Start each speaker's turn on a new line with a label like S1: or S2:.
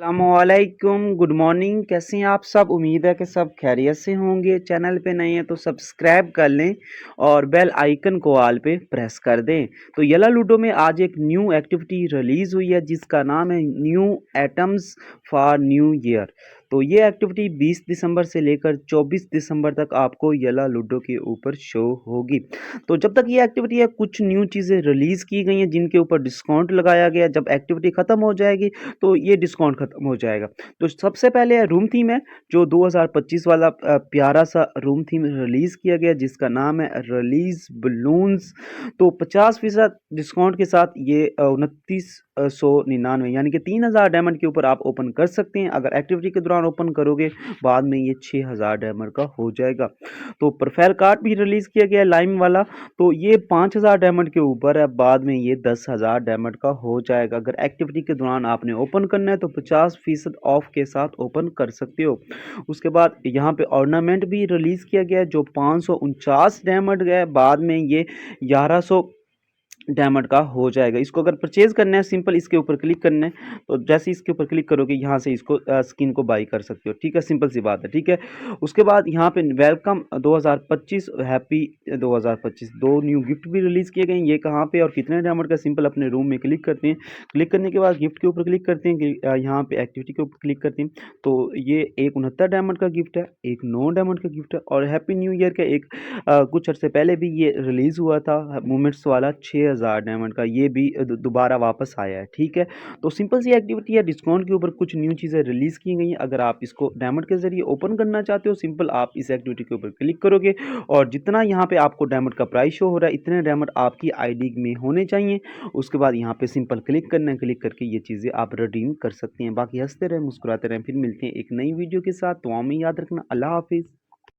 S1: अस्सलामुअलैकुम, good morning. कैसे हैं आप सब? उम्मीद है कि सब खैरियत से होंगे। चैनल पे नए हैं तो सब्सक्राइब कर लें और बेल आइकन को ऑल पे प्रेस कर दें। तो येला लूडो में आज एक न्यू एक्टिविटी रिलीज़ हुई है जिसका नाम है new atoms for new year. तो ये एक्टिविटी 20 दिसंबर से लेकर 24 दिसंबर तक आपको येला लूडो के ऊपर शो होगी। तो जब तक ये एक्टिविटी है कुछ न्यू चीज़ें रिलीज़ की गई हैं जिनके ऊपर डिस्काउंट लगाया गया। जब एक्टिविटी ख़त्म हो जाएगी तो ये डिस्काउंट खत्म हो जाएगा। तो सबसे पहले रूम थीम है जो 2025 वाला प्यारा सा रूम थीम रिलीज़ किया गया जिसका नाम है रिलीज़ बलून्स। तो 50% डिस्काउंट के साथ ये 2999 यानी कि 3000 डायमंड के ऊपर आप ओपन कर सकते हैं। अगर एक्टिविटी के दौरान ओपन करोगे बाद में ये 6000 डायमंड का हो जाएगा। तो प्रोफाइल कार्ड भी रिलीज़ किया गया है लाइम वाला। तो ये 5000 डायमंड के ऊपर है, बाद में ये 10,000 डायमंड का हो जाएगा। अगर एक्टिविटी के दौरान आपने ओपन करना है तो 50% ऑफ के साथ ओपन कर सकते हो। उसके बाद यहाँ पे ऑर्नामेंट भी रिलीज़ किया गया है जो 549 डायमंड गया है, बाद में ये 1100 डायमंड का हो जाएगा। इसको अगर परचेज करना है सिंपल इसके ऊपर क्लिक करना है। तो जैसे इसके ऊपर क्लिक करोगे यहाँ से इसको स्किन को बाई कर सकते हो। ठीक है, सिंपल सी बात है। ठीक है, उसके बाद यहाँ पे वेलकम 2025 हैप्पी 2025 दो न्यू गिफ्ट भी रिलीज़ किए गए हैं। ये कहाँ पे और कितने डायमंड का, सिंपल अपने रूम में क्लिक करते हैं। क्लिक करने के बाद गिफ्ट के ऊपर क्लिक करते हैं यहाँ पे एक्टिविटी के ऊपर क्लिक करते हैं। तो ये एक 69 डायमंड का गिफ्ट है, एक 9 डायमंड का गिफ्ट है और हैप्पी न्यू ईयर का एक कुछ अर्से पहले भी ये रिलीज़ हुआ था मूवमेंट्स वाला 6000 डायमंड का, ये भी दोबारा वापस आया है। ठीक है, तो सिंपल सी एक्टिविटी है। डिस्काउंट के ऊपर कुछ न्यू चीज़ें रिलीज़ की गई हैं। अगर आप इसको डायमंड के ज़रिए ओपन करना चाहते हो सिंपल आप इस एक्टिविटी के ऊपर क्लिक करोगे और जितना यहाँ पे आपको डायमंड का प्राइस शो हो रहा है इतने डायमंड आपकी आईडी में होने चाहिए। उसके बाद यहाँ पे सिंपल क्लिक करना है, क्लिक करके ये चीज़ें आप रिडीम कर सकते हैं। बाकी हंसते रहें, मुस्कुराते रहें। फिर मिलते हैं एक नई वीडियो के साथ। तो हमें याद रखना। अल्लाह हाफिज़।